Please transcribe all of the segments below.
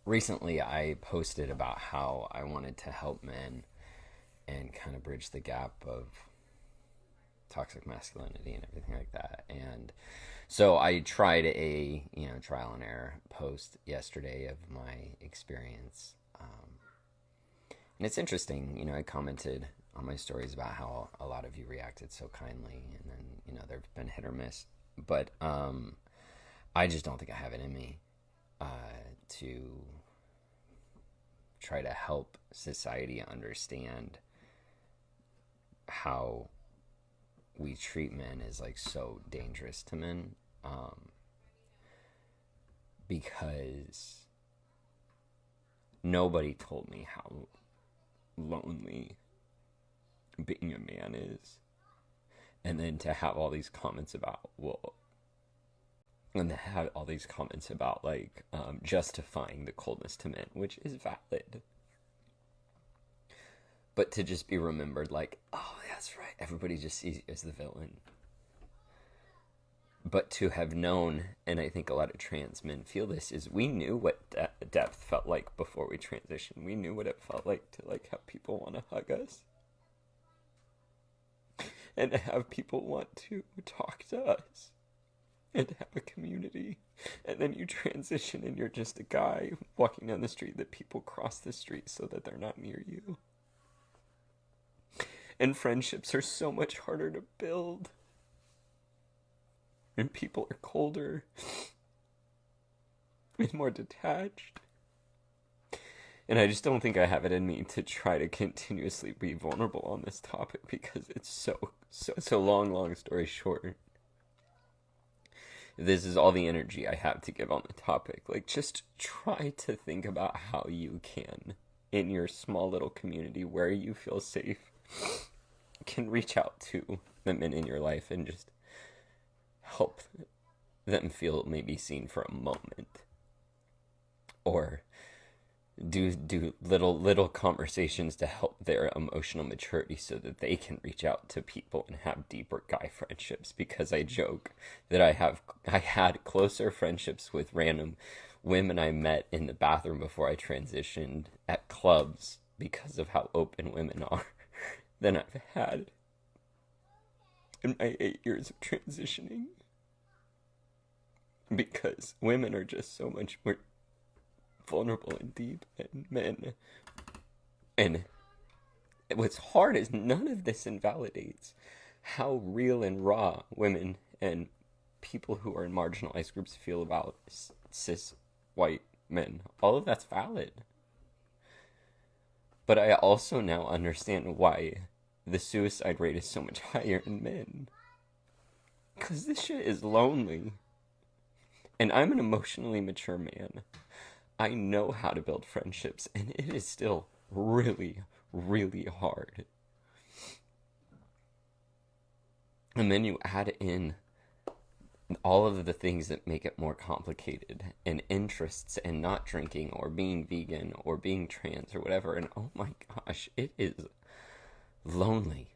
recently I posted about how I wanted to help men and kind of bridge the gap of toxic masculinity and everything like that. And so I tried a trial and error post yesterday of my experience, and it's interesting. I commented on my stories about how a lot of you reacted so kindly, and then there've been hit or miss, but I just don't think I have it in me to try to help society understand how we treat men is like so dangerous to men, because nobody told me how lonely being a man is, and then to have all these comments about and to have all these comments about justifying the coldness to men, which is valid, but to just be remembered like, oh, that's right, everybody just sees you as the villain. But to have known, and I think a lot of trans men feel this, is we knew what depth felt like before we transitioned. We knew what it felt like to have people want to hug us and to have people want to talk to us and to have a community. And then you transition and you're just a guy walking down the street that people cross the street so that they're not near you. And friendships are so much harder to build. And people are colder and more detached. And I just don't think I have it in me to try to continuously be vulnerable on this topic, because it's so long story short. This is all the energy I have to give on the topic. Just try to think about how you can, in your small little community where you feel safe, can reach out to the men in your life and just help them feel maybe seen for a moment, or do little conversations to help their emotional maturity so that they can reach out to people and have deeper guy friendships. Because I joke that I had closer friendships with random women I met in the bathroom before I transitioned at clubs, because of how open women are, than I've had in my 8 years of transitioning. Because women are just so much more vulnerable and deep than men. And what's hard is none of this invalidates how real and raw women and people who are in marginalized groups feel about cis white men. All of that's valid. But I also now understand why the suicide rate is so much higher in men. Because this shit is lonely. And I'm an emotionally mature man. I know how to build friendships, and it is still really, really hard. And then you add in all of the things that make it more complicated, and interests, and not drinking, or being vegan, or being trans, or whatever, and oh my gosh, it is lonely.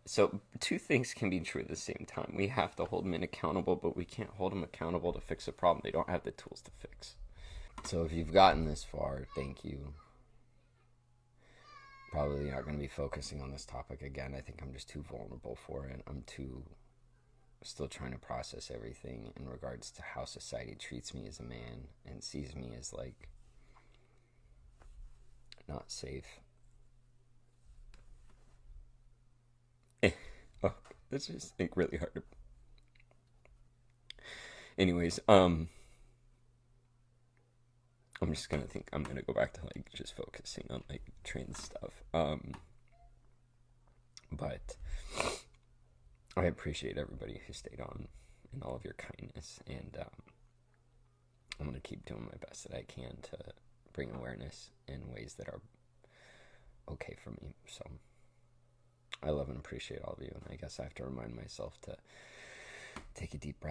So two things can be true at the same time. We have to hold men accountable, but we can't hold them accountable to fix a problem they don't have the tools to fix. So if you've gotten this far, thank you. Probably not going to be focusing on this topic again. I think I'm just too vulnerable for it. I'm still trying to process everything in regards to how society treats me as a man and sees me as not safe. Oh, this is really hard to... Anyways, I'm just gonna I'm gonna go back to just focusing on trans stuff. But I appreciate everybody who stayed on and all of your kindness, and I'm gonna keep doing my best that I can to bring awareness in ways that are okay for me. So I love and appreciate all of you, and I guess I have to remind myself to take a deep breath